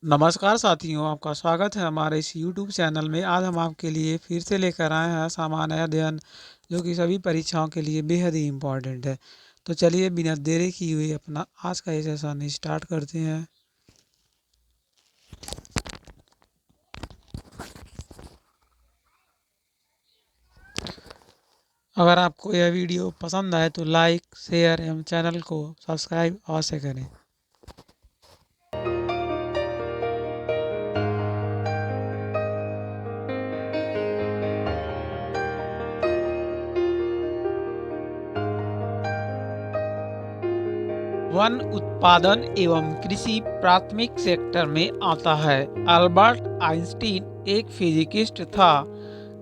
नमस्कार साथियों, आपका स्वागत है हमारे इस यूट्यूब चैनल में। आज हम आपके लिए फिर से लेकर आए हैं सामान्य अध्ययन, जो कि सभी परीक्षाओं के लिए बेहद ही इम्पोर्टेंट है। तो चलिए बिना देरी किए हुए अपना आज का ये सेशन स्टार्ट करते हैं। अगर आपको यह वीडियो पसंद आए तो लाइक, शेयर एवं चैनल को सब्सक्राइब अवश्य करें। वन उत्पादन एवं कृषि प्राथमिक सेक्टर में आता है। अल्बर्ट आइंस्टीन एक फिजिकिस्ट था।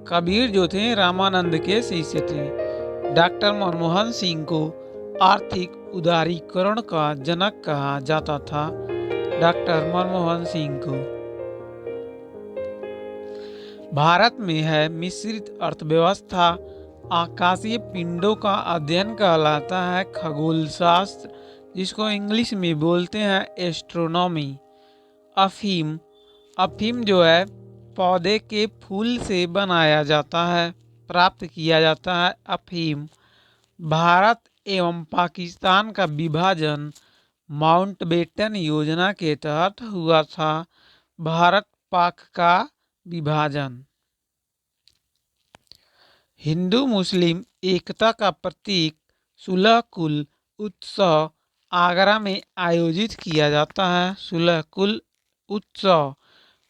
कबीर जो थे रामानंद के शिष्य थे। डॉक्टर मनमोहन सिंह को आर्थिक उदारीकरण का जनक कहा जाता था। डॉक्टर मनमोहन सिंह को भारत में है मिश्रित अर्थव्यवस्था। आकाशीय पिंडों का अध्ययन कहलाता है खगोल शास्त्र, जिसको इंग्लिश में बोलते हैं एस्ट्रोनॉमी। अफीम अफीम जो है पौधे के फूल से बनाया जाता है, प्राप्त किया जाता है अफीम। भारत एवं पाकिस्तान का विभाजन माउंटबेटन योजना के तहत हुआ था। भारत पाक का विभाजन हिंदू मुस्लिम एकता का प्रतीक सुलह कुल उत्सव आगरा में आयोजित किया जाता है। सुलह कुल उत्सव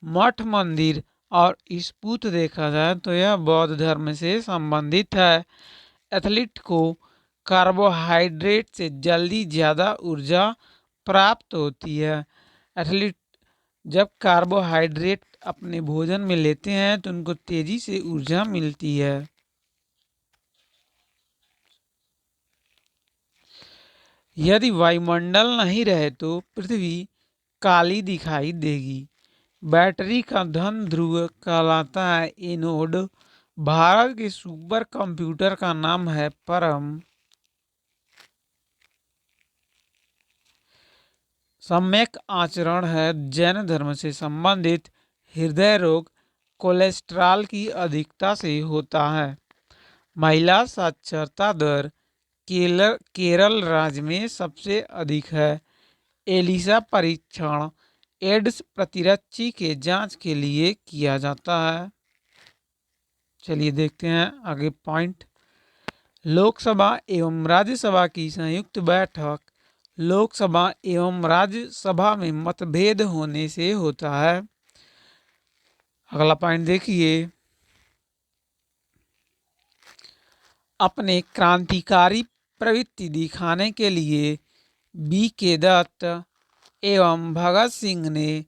मठ मंदिर और स्फूत देखा जाए तो यह बौद्ध धर्म से संबंधित है। एथलीट को कार्बोहाइड्रेट से जल्दी ज़्यादा ऊर्जा प्राप्त होती है। एथलीट जब कार्बोहाइड्रेट अपने भोजन में लेते हैं तो उनको तेजी से ऊर्जा मिलती है। यदि वायुमंडल नहीं रहे तो पृथ्वी काली दिखाई देगी। बैटरी का धन ध्रुव कहलाता है एनोड। भारत के सुपर कंप्यूटर का नाम है परम। सम्यक आचरण है जैन धर्म से संबंधित। हृदय रोग कोलेस्ट्रॉल की अधिकता से होता है। महिला साक्षरता दर केरल राज्य में सबसे अधिक है। एलिसा परीक्षण एड्स प्रतिरक्षी के जांच के लिए किया जाता है। चलिए देखते हैं आगे पॉइंट। लोकसभा एवं राज्यसभा की संयुक्त बैठक लोकसभा एवं राज्यसभा में मतभेद होने से होता है। अगला पॉइंट देखिए। अपने क्रांतिकारी प्रवृत्ति दिखाने के लिए बी.के. दत्त एवं भगत सिंह ने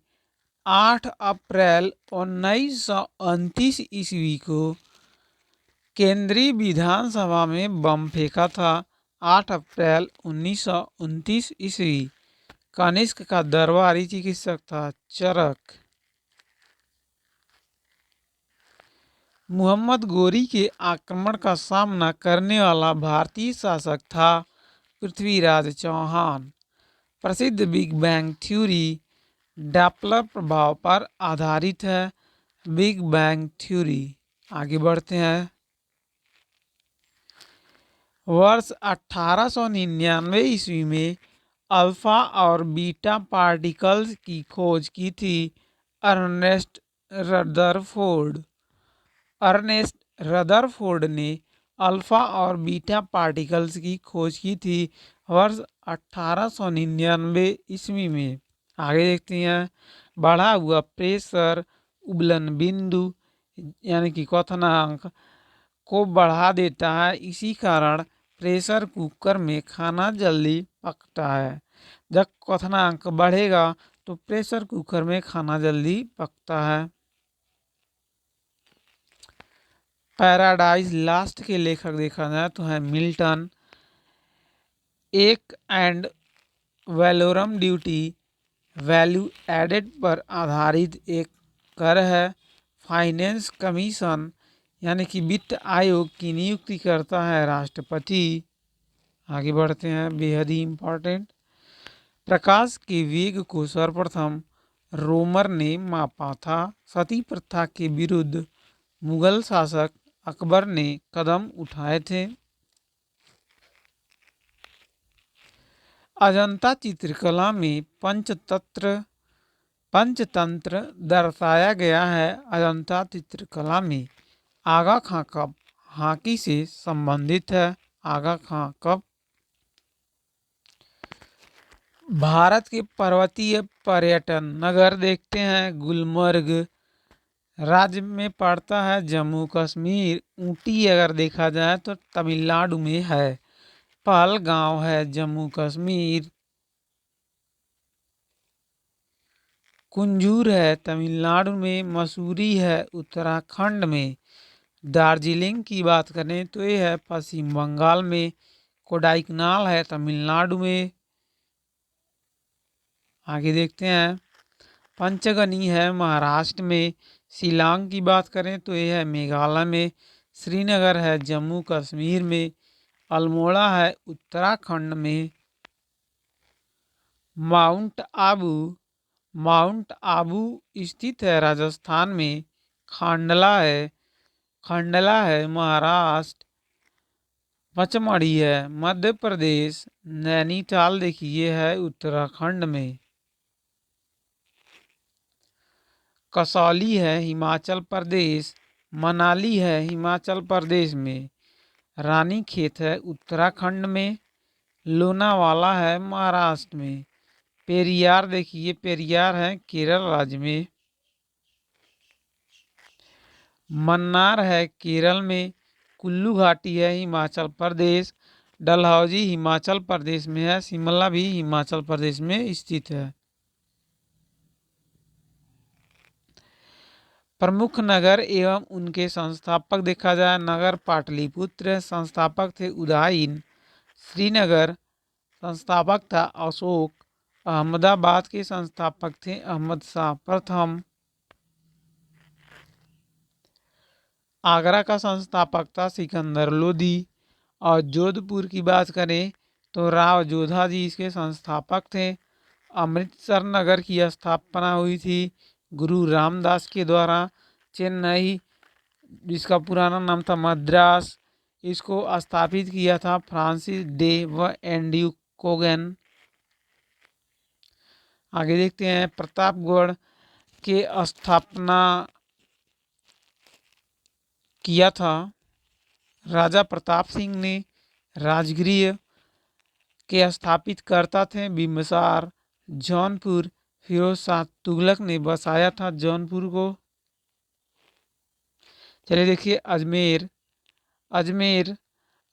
8 अप्रैल 1929 ईस्वी को केंद्रीय विधानसभा में बम फेंका था। 8 अप्रैल 1929 ईस्वी। कनिष्क का दरबारी चिकित्सक था चरक। मोहम्मद गोरी के आक्रमण का सामना करने वाला भारतीय शासक था पृथ्वीराज चौहान। प्रसिद्ध बिग बैंग थ्योरी डॉपलर प्रभाव पर आधारित है। Big bang theory. आगे बढ़ते हैं। वर्ष 1899 ईस्वी में अल्फा और बीटा पार्टिकल्स की खोज की थी अर्नेस्ट रदरफोर्ड। अर्नेस्ट रदरफोर्ड ने अल्फा और बीटा पार्टिकल्स की खोज की थी वर्ष 1899 ईस्वी में। आगे देखते हैं। बढ़ा हुआ प्रेशर उबलन बिंदु यानी कि क्वथनांक को बढ़ा देता है। इसी कारण प्रेशर कुकर में खाना जल्दी पकता है। जब क्वथनांक बढ़ेगा तो प्रेशर कुकर में खाना जल्दी पकता है। पैराडाइज लास्ट के लेखक देखा जाए तो है मिल्टन। एक ad valorem duty value added पर आधारित एक कर है। फाइनेंस कमीशन यानी कि वित्त आयोग की नियुक्ति करता है राष्ट्रपति। आगे बढ़ते हैं। बेहद ही इम्पोर्टेंट। प्रकाश के वेग को सर्वप्रथम रोमर ने मापा था। सती प्रथा के विरुद्ध मुगल शासक अकबर ने कदम उठाए थे। अजंता चित्रकला में पंचतंत्र दर्शाया गया है। अजंता चित्रकला में आगा खां कब हाकी से संबंधित है। आगा खां कब भारत के पर्वतीय पर्यटन नगर देखते हैं। गुलमर्ग राज्य में पड़ता है। जम्मू कश्मीर ऊटी अगर देखा जाए तो तमिलनाडु में है। पहलगांव है जम्मू कश्मीर। कुंजूर है तमिलनाडु में। मसूरी है उत्तराखंड में। दार्जिलिंग की बात करें तो ये है पश्चिम बंगाल में। कोडाईकनाल है तमिलनाडु में। आगे देखते हैं पंचगनी है महाराष्ट्र में। शिलांग की बात करें तो ये है मेघालय में। श्रीनगर है जम्मू कश्मीर में। अल्मोड़ा है उत्तराखंड में। माउंट आबू माउंट आबू स्थित है राजस्थान में। खंडला है महाराष्ट्र। पचमढ़ी है मध्य प्रदेश। नैनीताल देखिए है उत्तराखंड में। कसौली है हिमाचल प्रदेश। मनाली है हिमाचल प्रदेश में। रानीखेत है उत्तराखंड में। लोनावाला है महाराष्ट्र में। पेरियार देखिए पेरियार है केरल राज्य में। मन्नार है केरल में। कुल्लू घाटी है हिमाचल प्रदेश। डलहौजी हिमाचल प्रदेश में है। शिमला भी हिमाचल प्रदेश में स्थित है। प्रमुख नगर एवं उनके संस्थापक देखा जाए। नगर पाटलिपुत्र संस्थापक थे उदयन। श्रीनगर संस्थापक था अशोक। अहमदाबाद के संस्थापक थे अहमद शाह प्रथम। आगरा का संस्थापक था सिकंदर लोदी। और जोधपुर की बात करें तो राव जोधा जी इसके संस्थापक थे। अमृतसर नगर की स्थापना हुई थी गुरु रामदास के द्वारा। चेन्नई जिसका पुराना नाम था मद्रास इसको स्थापित किया था फ्रांसिस डे व एंड्रयू कोगन। आगे देखते हैं प्रतापगढ़ के स्थापना किया था राजा प्रताप सिंह ने। राजगृह के स्थापित करता थे बिम्बिसार। जौनपुर फिरोज शाह तुगलक ने बसाया था जौनपुर को। चलिए देखिए अजमेर अजमेर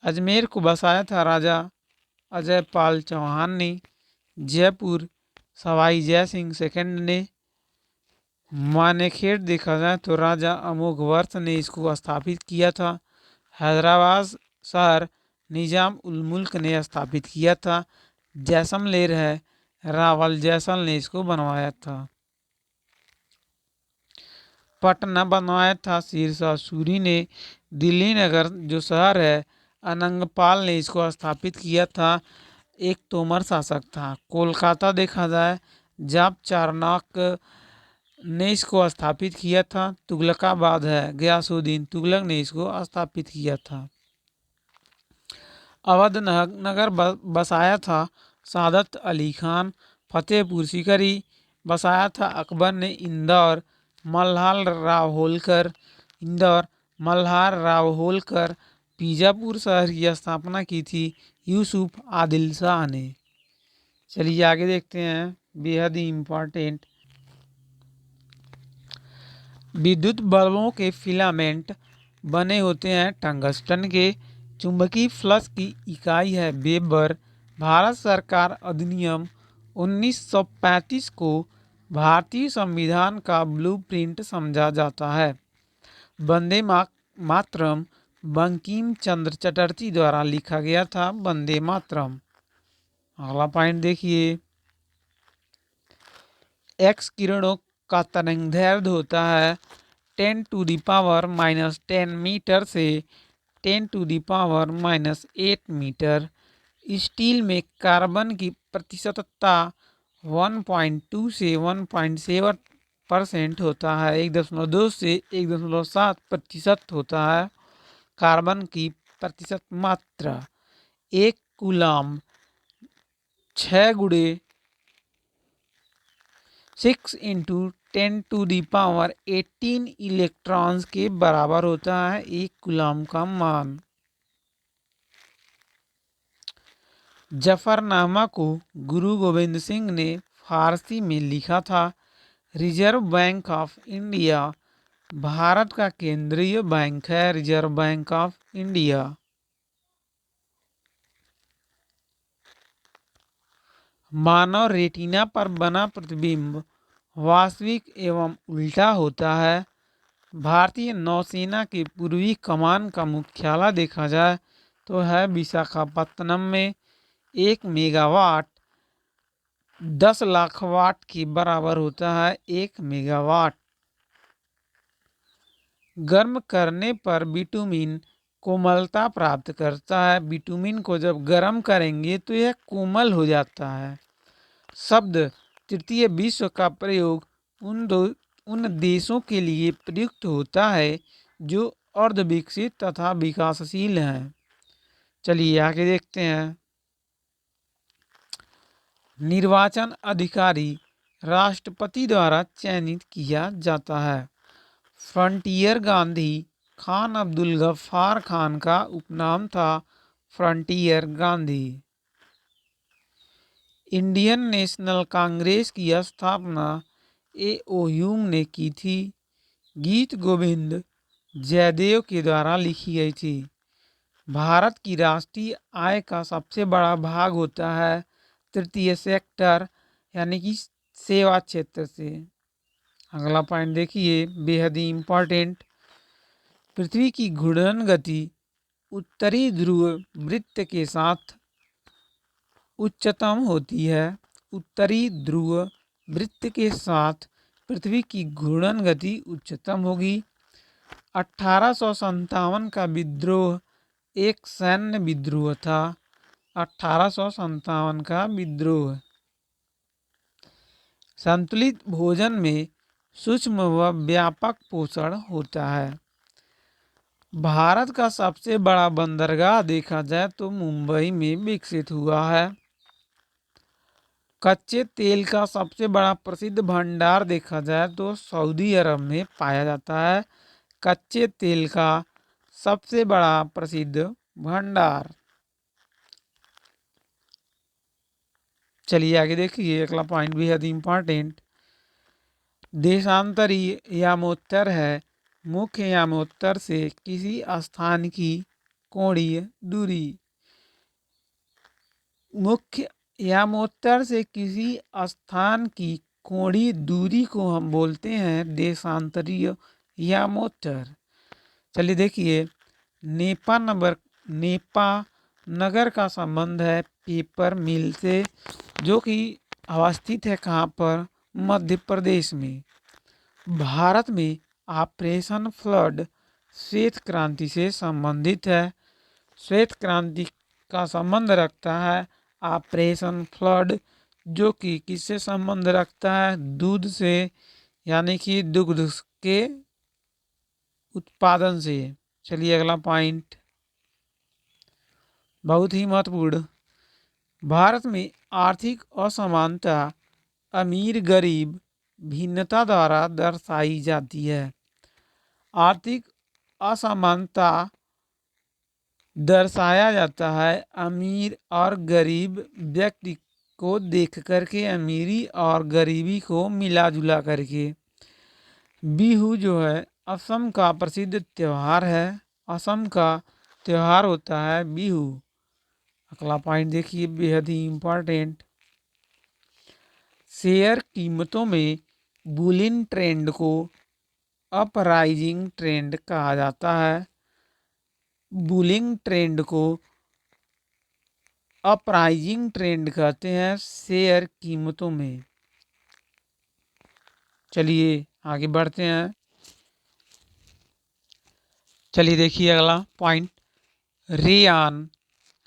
अजमेर को बसाया था राजा अजय पाल चौहान ने। जयपुर सवाई जय सिंह सेकंड ने। मानेखेड़ देखा जाए तो राजा अमोघ वर्ष ने इसको स्थापित किया था। हैदराबाद शहर निजाम उल मुल्क ने स्थापित किया था। जैसलमेर है रावल जैसल ने इसको बनवाया था। पटना बनवाया था शेरशाह सूरी ने। दिल्ली नगर जो शहर है अनंगपाल ने इसको स्थापित किया था। एक तोमर शासक था। कोलकाता देखा जाए जाप चारनाक ने इसको स्थापित किया था। तुगलकाबाद है गयासुद्दीन तुगलक ने इसको स्थापित किया था। अवध नगर बसाया था सादत अली खान। फतेहपुर सीकरी बसाया था अकबर ने। इंदौर मल्हार राव होलकर। बीजापुर शहर की स्थापना की थी यूसुफ आदिल शाह ने। चलिए आगे देखते हैं बेहद ही इम्पोर्टेंट विद्युत बल्बों के फिलामेंट बने होते हैं टंगस्टन के। चुंबकीय फ्लक्स की इकाई है वेबर। भारत सरकार अधिनियम 1935 को भारतीय संविधान का ब्लूप्रिंट समझा जाता है। वंदे मातरम बंकिम चंद्र चटर्जी द्वारा लिखा गया था वंदे मातरम। अगला पॉइंट देखिए एक्स किरणों का तरंगदैर्घ्य होता है 10⁻⁻10 मीटर से 10⁻⁻8 मीटर। स्टील में कार्बन की प्रतिशतता 1.2 से 1.7% होता है। 1.2 से 1.7% होता है कार्बन की प्रतिशत मात्रा। एक कूलाम 6 × 10⁻18 इलेक्ट्रॉन्स के बराबर होता है एक कूलाम का मान। जफरनामा को गुरु गोविंद सिंह ने फारसी में लिखा था। Reserve bank of India Bharat का केंद्रीय बैंक है। Reserve bank of India. Manav retina पर बना प्रतिबिंब वास्तविक एवं उल्टा होता है। भारतीय नौसेना के पूर्वी कमान का मुख्यालय देखा जाए तो है विशाखापत्तनम में। 1 मेगावाट 10 लाख वाट के बराबर होता है 1 मेगावाट। गर्म करने पर बिटुमिन कोमलता प्राप्त करता है। बिटुमिन को जब गर्म करेंगे तो यह कोमल हो जाता है। शब्द तृतीय विश्व का प्रयोग उन देशों के लिए प्रयुक्त होता है जो अर्धविकसित तथा विकासशील हैं। चलिए आगे देखते हैं। निर्वाचन अधिकारी राष्ट्रपति द्वारा चयनित किया जाता है। फ्रंटियर गांधी खान अब्दुल गफ्फार खान का उपनाम था frontier Gandhi. Indian national Congress की स्थापना ए.ओ. ह्यूम ने की थी। गीत गोविंद जयदेव के द्वारा लिखी गई थी। भारत की राष्ट्रीय आय का सबसे बड़ा भाग होता है तृतीय सेक्टर यानी कि सेवा क्षेत्र से। अगला पॉइंट देखिए, बेहद ही इंपॉर्टेंट। पृथ्वी की घूर्णन गति उत्तरी ध्रुव वृत्त के साथ उच्चतम होती है। उत्तरी ध्रुव वृत्त के साथ पृथ्वी की घूर्णन गति उच्चतम होगी। 1857 का विद्रोह एक सैन्य विद्रोह था। 1857 का विद्रोह। संतुलित भोजन में सूक्ष्म व व्यापक पोषण होता है। भारत का सबसे बड़ा बंदरगाह देखा जाए तो मुंबई में विकसित हुआ है। कच्चे तेल का सबसे बड़ा प्रसिद्ध भंडार देखा जाए तो सऊदी अरब में पाया जाता है। कच्चे तेल का सबसे बड़ा प्रसिद्ध भंडार। चलिए आगे देखिए, अगला पॉइंट भी है इंपॉर्टेंट। देशांतरी यामोत्तर है मुख्य यामोत्तर से किसी स्थान की कोणीय दूरी। मुख्य यामोत्तर से किसी स्थान की कोणीय दूरी को हम बोलते हैं देशांतरीय यामोत्तर। चलिए देखिए, नेपा नगर का संबंध है पेपर मिल से, जो कि अवस्थित है कहाँ पर, मध्य प्रदेश में। भारत में ऑपरेशन फ्लड श्वेत क्रांति से संबंधित है। श्वेत क्रांति का संबंध रखता है ऑपरेशन फ्लड, जो कि किससे संबंध रखता है, दूध से, यानी कि दुग्ध के उत्पादन से। चलिए अगला पॉइंट बहुत ही महत्वपूर्ण। भारत में आर्थिक असमानता अमीर गरीब भिन्नता द्वारा दर्शाई जाती है। आर्थिक असमानता दर्शाया जाता है अमीर और गरीब व्यक्ति को देख करके, अमीरी और गरीबी को मिला जुला करके। बिहू जो है असम का प्रसिद्ध त्योहार है। असम का त्योहार होता है बिहू। अगला पॉइंट देखिए, बेहद ही इंपॉर्टेंट। शेयर कीमतों में बुलियन ट्रेंड को अपराइजिंग ट्रेंड कहा जाता है। बुलियन ट्रेंड को अपराइजिंग ट्रेंड कहते हैं शेयर कीमतों में। चलिए आगे बढ़ते हैं। चलिए देखिए अगला पॉइंट। रेयान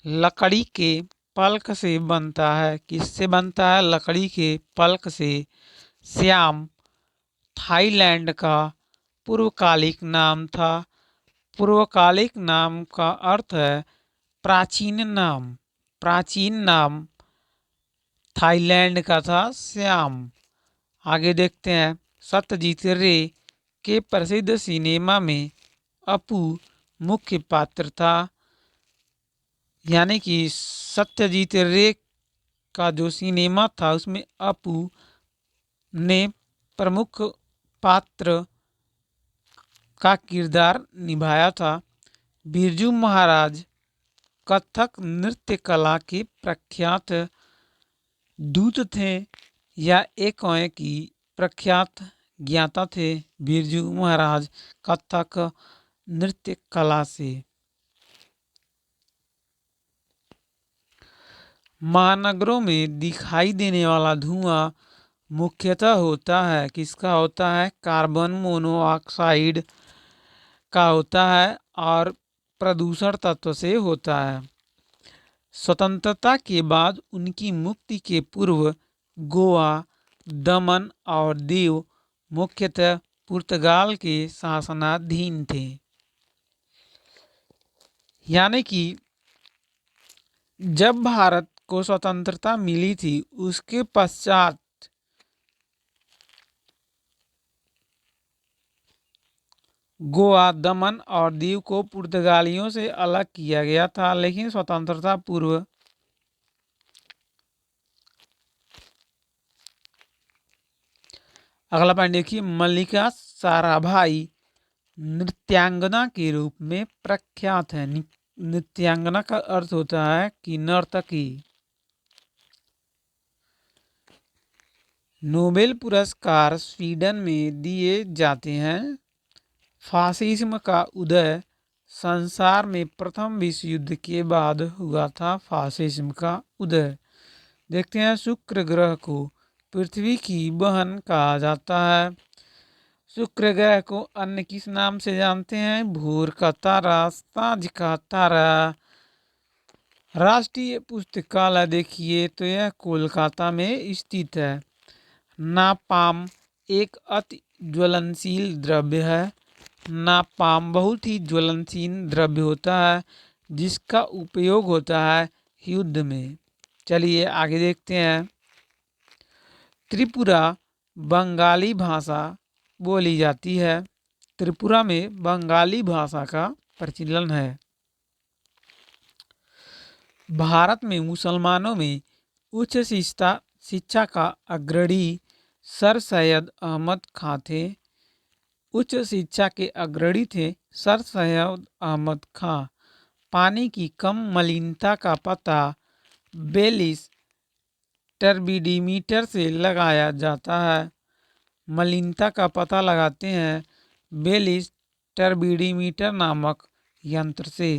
लकड़ी के पल्क से बनता है। किससे बनता है? लकड़ी के पल्क से। श्याम थाईलैंड का पूर्वकालिक नाम था। पूर्वकालिक नाम का अर्थ है प्राचीन नाम। प्राचीन नाम थाईलैंड का था श्याम। आगे देखते हैं। सत्यजीत रे के प्रसिद्ध सिनेमा में अपू मुख्य पात्र था। यानी कि सत्यजीत रे का जो सिनेमा था उसमें अपू ने प्रमुख पात्र का किरदार निभाया था। बिरजू महाराज कथक नृत्य कला के प्रख्यात दूत थे या एक की प्रख्यात ज्ञाता थे। बिरजू महाराज कथक नृत्य कला से। महानगरों में दिखाई देने वाला धुआं मुख्यतः होता है किसका होता है? कार्बन मोनोऑक्साइड का होता है और प्रदूषण तत्व से होता है। स्वतंत्रता के बाद उनकी मुक्ति के पूर्व गोवा, दमन और दीव मुख्यतः पुर्तगाल के शासनाधीन थे। यानी कि जब भारत को स्वतंत्रता मिली थी उसके पश्चात गोवा, दमन और दीव को पुर्तगालियों से अलग किया गया था। लेकिन स्वतंत्रता पूर्व अगला पॉइंट देखिए। मल्लिका साराभाई नृत्यांगना के रूप में प्रख्यात है। नृत्यांगना का अर्थ होता है कि नर्तकी। नोबेल पुरस्कार स्वीडन में दिए जाते हैं। फासिज्म का उदय संसार में प्रथम विश्व युद्ध के बाद हुआ था। फासिज्म का उदय। देखते हैं। शुक्र ग्रह को पृथ्वी की बहन कहा जाता है। शुक्र ग्रह को अन्य किस नाम से जानते हैं? भोर का तारा, सांझ का तारा। राष्ट्रीय पुस्तकालय देखिए तो यह कोलकाता में स्थित है। नापाम एक अति ज्वलनशील द्रव्य है। नापाम बहुत ही ज्वलनशील द्रव्य होता है जिसका उपयोग होता है युद्ध में। चलिए आगे देखते हैं। त्रिपुरा बंगाली भाषा बोली जाती है। त्रिपुरा में बंगाली भाषा का प्रचलन है। भारत में मुसलमानों में उच्च शिक्षा का अग्रणी सर सैयद अहमद खां थे। उच्च शिक्षा के अग्रणी थे सर सैयद अहमद खां। पानी की कम मलिनता का पता बेलिस टर्बिडीमीटर से लगाया जाता है। मलिनता का पता लगाते हैं बेलिस टर्बिडीमीटर नामक यंत्र से।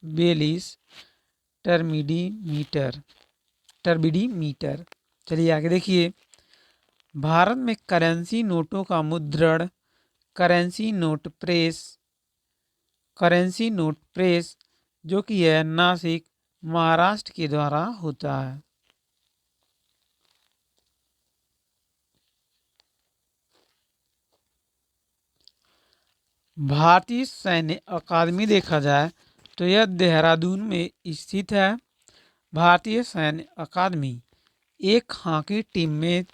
बेलिस टर्बिडीमीटर। चलिए आगे देखिए। भारत में करेंसी नोटों का मुद्रण करेंसी नोट प्रेस जो कि है नासिक महाराष्ट्र के द्वारा होता है। भारतीय सैन्य अकादमी देखा जाए तो यह देहरादून में स्थित है। भारतीय सैन्य अकादमी। एक हॉकी टीम में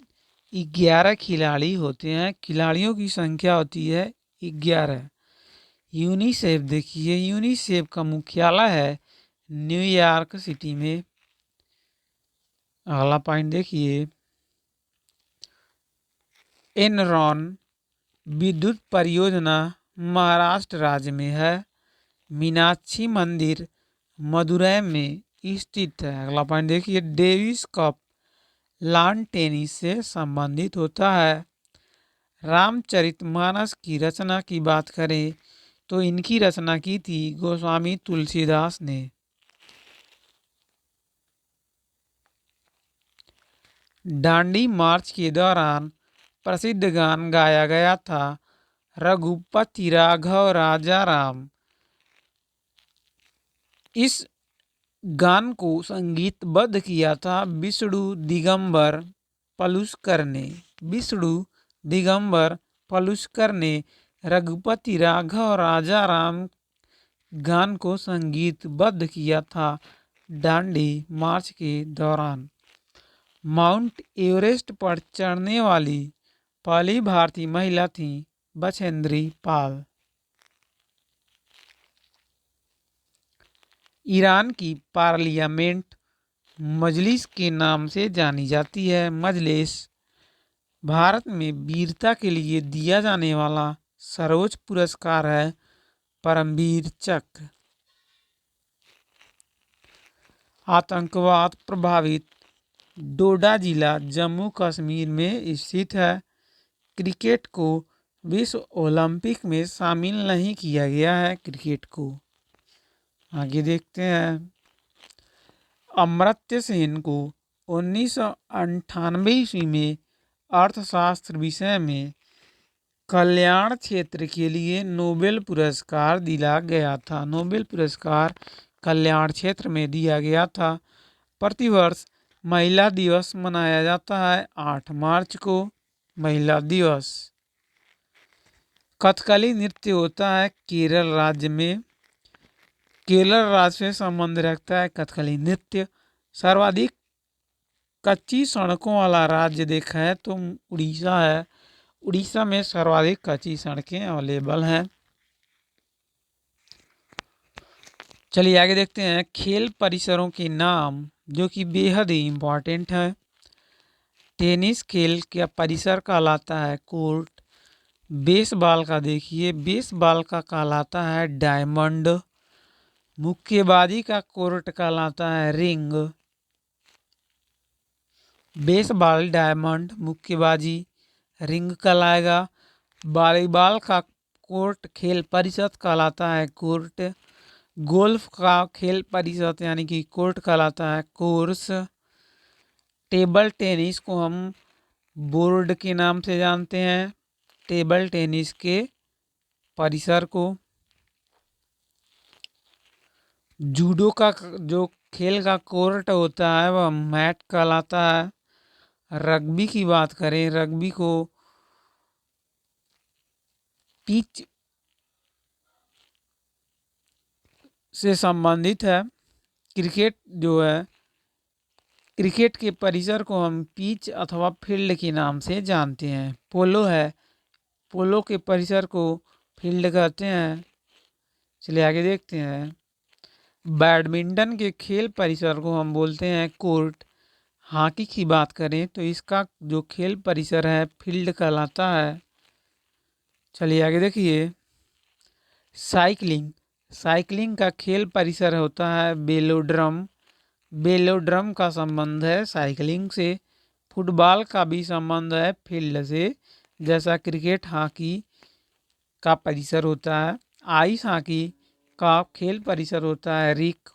11 खिलाड़ी होते हैं। खिलाड़ियों की संख्या होती है 11। यूनिसेफ देखिए। यूनिसेफ का मुख्यालय है न्यूयॉर्क सिटी में। अगला पॉइंट देखिए। एनरॉन विद्युत परियोजना महाराष्ट्र राज्य में है। मीनाक्षी मंदिर मदुरै में स्थित है। अगला पॉइंट देखिए। डेविस कप लॉन टेनिस से संबंधित होता है। रामचरितमानस की रचना की बात करें तो इनकी रचना की थी गोस्वामी तुलसीदास ने। दांडी मार्च के दौरान प्रसिद्ध गान गाया गया था रघुपति राघव राजा राम। इस गान को संगीतबद्ध किया था विष्णु दिगंबर पलुस्कर ने। विष्णु दिगंबर पलुस्कर ने रघुपति राघव राजा राम गान को संगीतबद्ध किया था दांडी मार्च के दौरान। माउंट एवरेस्ट पर चढ़ने वाली पहली भारतीय महिला थी बछेंद्री पाल। ईरान की पार्लियामेंट मजलिस के नाम से जानी जाती है। मजलिस भारत में वीरता के लिए दिया जाने वाला सर्वोच्च पुरस्कार है परमवीर चक्र। आतंकवाद प्रभावित डोडा जिला जम्मू कश्मीर में स्थित है। क्रिकेट को विश्व ओलंपिक में शामिल नहीं किया गया है। क्रिकेट को आगे देखते हैं। अमर्त्य सेन को 1998 ईस्वी में अर्थशास्त्र विषय में कल्याण क्षेत्र के लिए नोबेल पुरस्कार दिया गया था। नोबेल पुरस्कार कल्याण क्षेत्र में दिया गया था। प्रतिवर्ष महिला दिवस मनाया जाता है 8 मार्च को, महिला दिवस। कथकली नृत्य होता है केरल राज्य में। केरल राज्य से संबंध रखता है कथकली नृत्य। सर्वाधिक कच्ची सड़कों वाला राज्य देखा है तो उड़ीसा है। उड़ीसा में सर्वाधिक कच्ची सड़कें अवेलेबल हैं। चलिए आगे देखते हैं। खेल परिसरों के नाम जो कि बेहद ही इम्पोर्टेंट है। टेनिस खेल का परिसर कहलाता है कोर्ट। बेसबॉल का देखिए, बेसबॉल का कहलाता है डायमंड। मुक्केबाजी का कोर्ट कहलाता है रिंग। बेसबॉल डायमंड, मुक्केबाजी रिंग कहलाएगा। वॉलीबॉल का कोर्ट खेल परिषद कहलाता है कोर्ट। गोल्फ का खेल परिषद यानी कि कोर्ट कहलाता है कोर्स। टेबल टेनिस को हम बोर्ड के नाम से जानते हैं, टेबल टेनिस के परिसर को। जूडो का जो खेल का कोर्ट होता है वह मैट कहलाता है। रग्बी की बात करें, रग्बी को पिच से संबंधित है। क्रिकेट जो है, क्रिकेट के परिसर को हम पिच अथवा फील्ड के नाम से जानते हैं। पोलो है, पोलो के परिसर को फील्ड कहते हैं। चलिए आगे देखते हैं। बैडमिंटन के खेल परिसर को हम बोलते हैं कोर्ट। हॉकी की बात करें तो इसका जो खेल परिसर है फील्ड कहलाता है। चलिए आगे देखिए। साइकिलिंग, साइकिलिंग का खेल परिसर होता है बेलोड्रम। बेलोड्रम का संबंध है साइकिलिंग से। फुटबॉल का भी संबंध है फील्ड से, जैसा क्रिकेट हॉकी का परिसर होता है। आइस हॉकी का खेल परिसर होता है रिंक।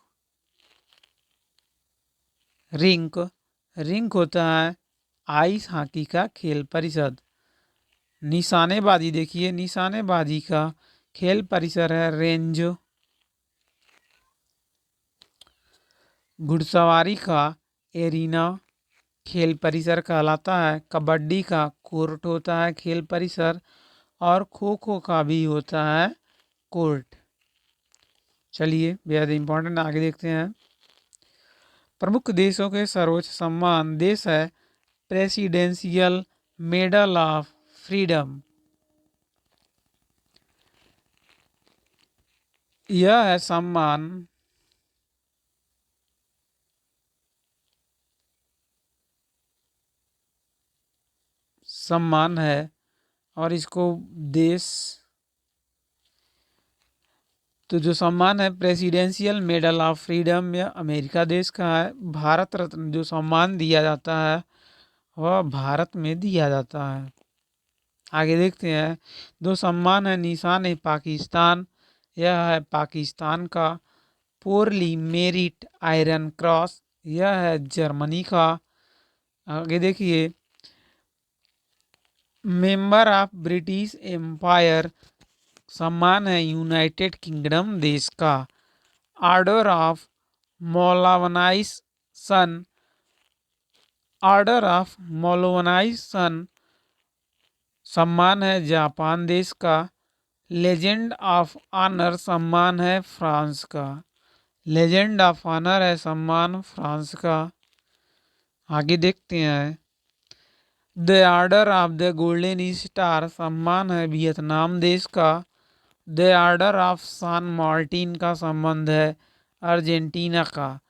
रिंक होता है आइस हॉकी का खेल परिसर। निशानेबाजी देखिए, निशानेबाजी का खेल परिसर है रेंज। घुड़सवारी का एरिना खेल परिसर कहलाता है। कबड्डी का कोर्ट होता है खेल परिसर, और खो खो का भी होता है कोर्ट। चलिए बेहद इंपॉर्टेंट, आगे देखते हैं। प्रमुख देशों के सर्वोच्च सम्मान देश है प्रेसिडेंशियल मेडल ऑफ फ्रीडम। यह है सम्मान है, और इसको देश, तो जो सम्मान है प्रेसिडेंशियल मेडल ऑफ फ्रीडम, यह अमेरिका देश का है। भारत रत्न जो सम्मान दिया जाता है वह भारत में दिया जाता है। आगे देखते हैं। दो सम्मान है निशान है पाकिस्तान, यह है पाकिस्तान का। पोरली मेरिट आयरन क्रॉस, यह है जर्मनी का। आगे देखिए। मेंबर ऑफ ब्रिटिश एम्पायर सम्मान है यूनाइटेड किंगडम देश का। ऑर्डर ऑफ मोलावनाइसन, ऑर्डर ऑफ मोलावनाइसन सम्मान है जापान देश का। लेजेंड ऑफ ऑनर सम्मान है फ्रांस का। लेजेंड ऑफ ऑनर है सम्मान फ्रांस का। आगे देखते हैं। The order of the golden star सम्मान है वियतनाम देश का। द ऑर्डर ऑफ सान मार्टिन का संबंध है अर्जेंटीना का,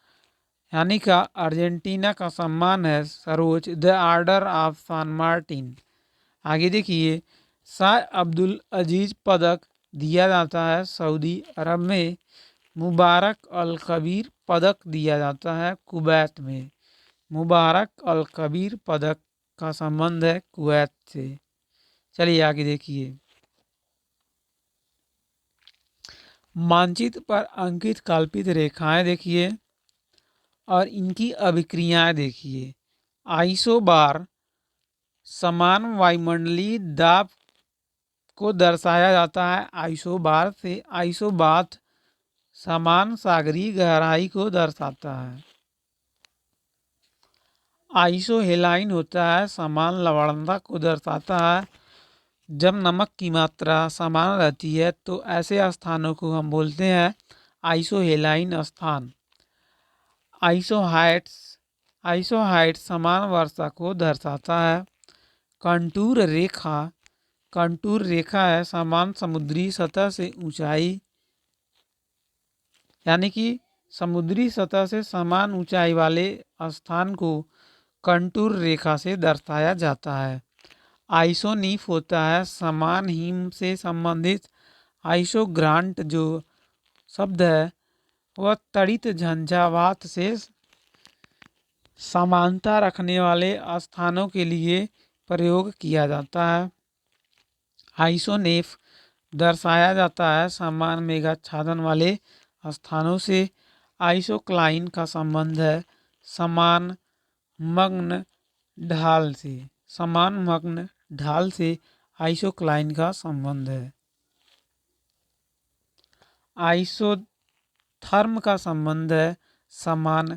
यानी का अर्जेंटीना का सम्मान है सर्वोच्च द ऑर्डर ऑफ सान मार्टिन। आगे देखिए। शाह अब्दुल अजीज पदक दिया जाता है सऊदी अरब में। मुबारक अल कबीर पदक दिया जाता है कुवैत में। मुबारक अल कबीर पदक का संबंध है कुवैत से। चलिए आगे देखिए। मानचित्र पर अंकित कल्पित रेखाएं देखिए और इनकी अभिक्रियाएं देखिए। आइसोबार समान वायुमंडलीय दाब को दर्शाया जाता है आइसोबार से। आइसोबाथ समान सागरीय गहराई को दर्शाता है। आइसोहेलाइन होता है समान लवणता को दर्शाता है। जब नमक की मात्रा समान रहती है तो ऐसे स्थानों को हम बोलते हैं आइसोहेलाइन स्थान। आइसोहाइट्स, आइसोहाइट समान वर्षा को दर्शाता है। कंटूर रेखा, कंटूर रेखा है समान समुद्री सतह से ऊंचाई, यानी कि समुद्री सतह से समान ऊंचाई वाले स्थान को कंटूर रेखा से दर्शाया जाता है। आइसोनीफ होता है समान हिम से संबंधित। आइसोग्रांट जो शब्द है वह तड़ित झंझावात से समानता रखने वाले स्थानों के लिए प्रयोग किया जाता है। आइसोनेफ दर्शाया जाता है समान मेघाच्छादन वाले स्थानों से। आइसोक्लाइन का संबंध है समान मग्न ढाल से। समान मग्न ढाल से आइसोक्लाइन का संबंध है। आइसोथर्म का संबंध है समान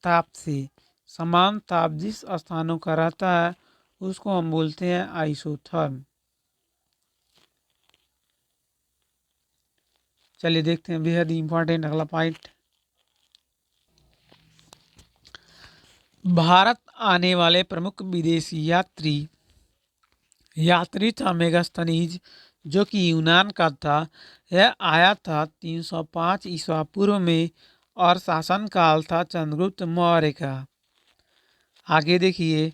ताप से। समान ताप जिस स्थानों का रहता है उसको हम बोलते हैं आइसोथर्म। चलिए देखते हैं बेहद इंपॉर्टेंट अगला पॉइंट। भारत आने वाले प्रमुख विदेशी यात्री। यात्री था मेगास्थनीज जो कि यूनान का था। यह आया था 305 ईसा पूर्व में और शासनकाल था चंद्रगुप्त मौर्य का। आगे देखिए।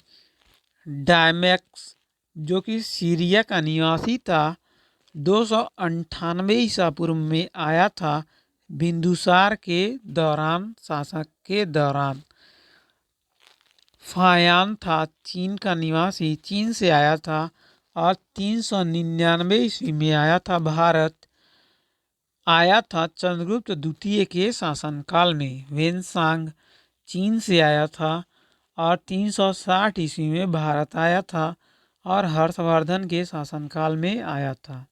डायमैक्स जो कि सीरिया का निवासी था 298 ईसा पूर्व में आया था बिंदुसार के दौरान, शासक के दौरान। फायान था चीन का निवासी, चीन से आया था और 399 ईस्वी में आया था भारत। आया था चंद्रगुप्त द्वितीय के शासनकाल में। वेनसांग चीन से आया था और 360 ईस्वी में भारत आया था और हर्षवर्धन के शासनकाल में आया था।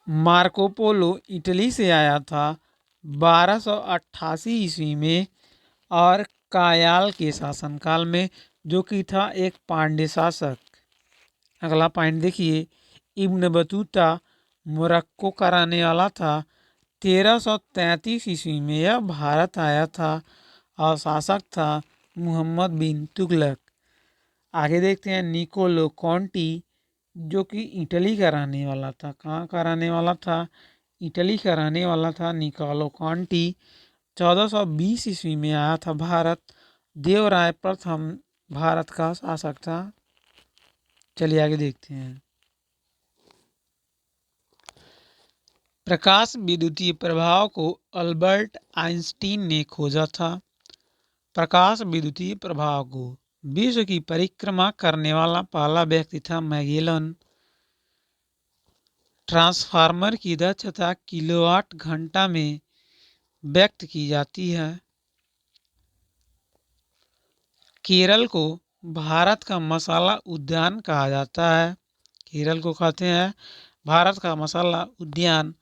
मार्कोपोलो इटली से आया था 1288 ईस्वी में और कायाल के शासनकाल में, जो कि था एक पांड्य शासक। अगला पॉइंट देखिए। इब्न बतूता मोरक्को का रहने वाला था। 1333 ईस्वी में यह भारत आया था और शासक था मुहम्मद बिन तुगलक। आगे देखते हैं। निकोलो कॉन्टी जो कि इटली का रहने वाला था। कहाँ का रहने वाला था? इटली का रहने वाला था निकोलो कॉन्टी। 1420 ईस्वी में आया था भारत। देवराय प्रथम भारत का शासक था। चलिए आगे देखते हैं। प्रकाश विद्युतीय प्रभाव को अल्बर्ट आइंस्टीन ने खोजा था। प्रकाश विद्युतीय प्रभाव को विश्व की परिक्रमा करने वाला पहला व्यक्ति था मैगेलन। ट्रांसफार्मर की दक्षता किलोवाट घंटा में व्यक्त की जाती है। केरल को भारत का मसाला उद्यान कहा जाता है। केरल को कहते हैं भारत का मसाला उद्यान।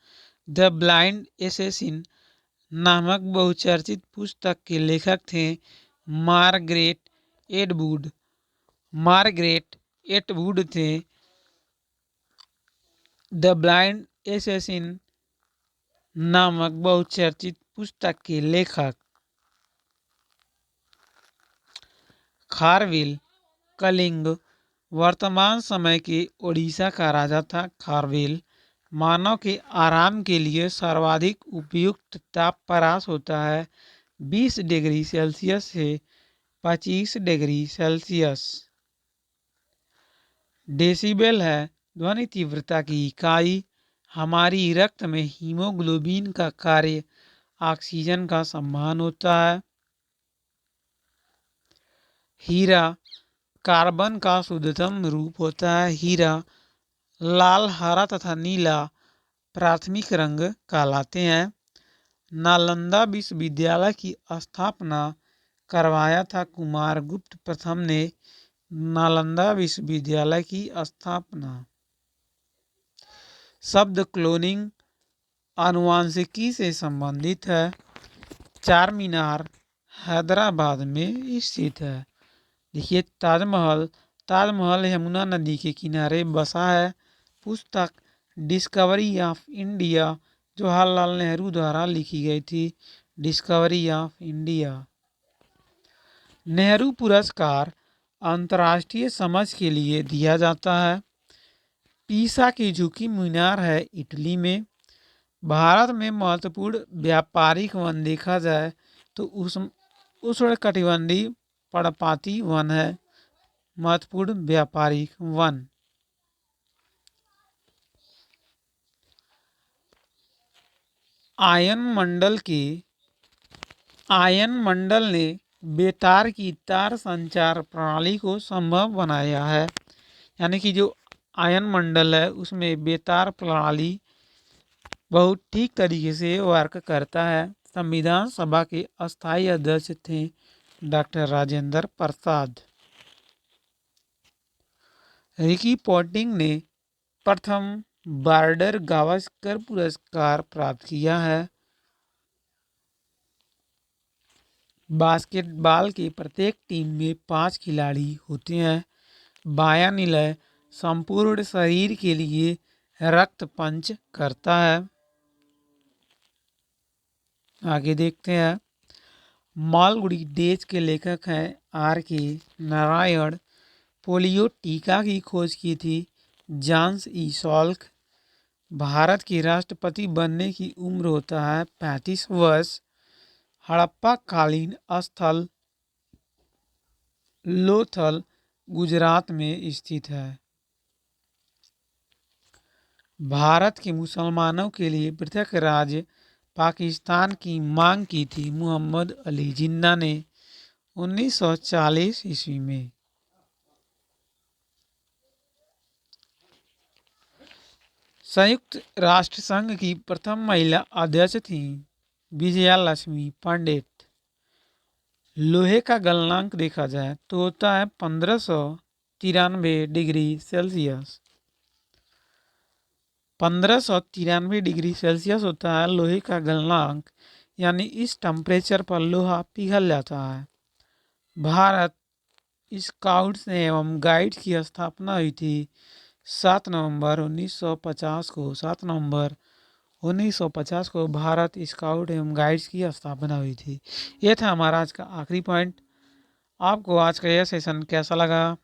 द ब्लाइंड एसेसिन नामक बहुचर्चित पुस्तक के लेखक थे मार्गरेट एटवुड। मार्गरेट एटवुड थे द ब्लाइंड एसेसिन नामक बहुचर्चित पुस्तक के लेखक। खारवेल कलिंग वर्तमान समय के ओडिशा का राजा था। खारवेल मानव के आराम के लिए सर्वाधिक उपयुक्त ताप परास होता है 20 डिग्री सेल्सियस से 25 डिग्री सेल्सियस। डेसिबल है ध्वनि तीव्रता की इकाई। हमारी रक्त में हीमोग्लोबिन का कार्य ऑक्सीजन का सम्मान होता है। हीरा कार्बन का शुद्धतम रूप होता है। हीरा लाल, हरा तथा नीला प्राथमिक रंग कहलाते हैं। नालंदा विश्वविद्यालय की स्थापना करवाया था कुमारगुप्त प्रथम ने। नालंदा विश्वविद्यालय की स्थापना। शब्द क्लोनिंग आनुवांशिकी से संबंधित है। चार मीनार हैदराबाद में स्थित है। देखिए ताजमहल। ताजमहल यमुना नदी के किनारे बसा है। पुस्तक discovery of India Jawaharlal Nehru द्वारा लिखी गई थी। Discovery of India. नेहरू पुरस्कार अंतर्राष्ट्रीय समझ के लिए दिया जाता है। पीसा की झुकी मीनार है इटली में। भारत में महत्वपूर्ण व्यापारिक वन देखा जाए तो उष्णकटिबंधीय पर्णपाती वन है महत्वपूर्ण व्यापारिक वन। आयन मंडल ने बेतार की तार संचार प्रणाली को संभव बनाया है। यानी कि जो आयन मंडल है उसमें बेतार प्रणाली बहुत ठीक तरीके से वर्क करता है। संविधान सभा के अस्थायी अध्यक्ष थे doctor Rajendra Prasad. Ricky Ponting ने प्रथम बॉर्डर गावस्कर पुरस्कार प्राप्त किया है। बास्केटबॉल की प्रत्येक टीम में 5 खिलाड़ी होते हैं। बायां निलय संपूर्ण शरीर के लिए रक्त पंच करता है। आगे देखते हैं। मालगुडी डेज के लेखक हैं R.K. नारायण। पोलियो टीका की खोज की थी जॉन्स ई सॉल्क। भारत के राष्ट्रपति बनने की उम्र होता है 35 वर्ष। हड़प्पा कालीन स्थल लोथल गुजरात में स्थित है। भारत के मुसलमानों के लिए पृथक राज्य पाकिस्तान की मांग की थी मोहम्मद अली जिन्ना ने 1940 ईस्वी में। संयुक्त राष्ट्र संघ की प्रथम महिला अध्यक्ष थी विजया लक्ष्मी पंडित। लोहे का गलनांक देखा जाए तो होता है 1593 डिग्री सेल्सियस। 1593 डिग्री सेल्सियस होता है लोहे का गलनांक। यानी इस टेम्परेचर पर लोहा पिघल जाता है। भारत स्काउट्स एवं गाइड्स की स्थापना हुई थी 7 नवंबर 1950 को। 7 नवंबर 1950 को भारत स्काउट एवं गाइड्स की स्थापना हुई थी। ये था हमारा आज का आखिरी पॉइंट। आपको आज का यह सेशन कैसा लगा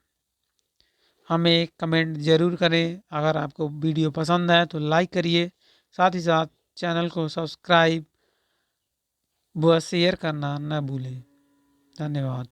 हमें कमेंट ज़रूर करें। अगर आपको वीडियो पसंद आए तो लाइक करिए। साथ ही साथ चैनल को सब्सक्राइब व शेयर करना न भूलें। धन्यवाद।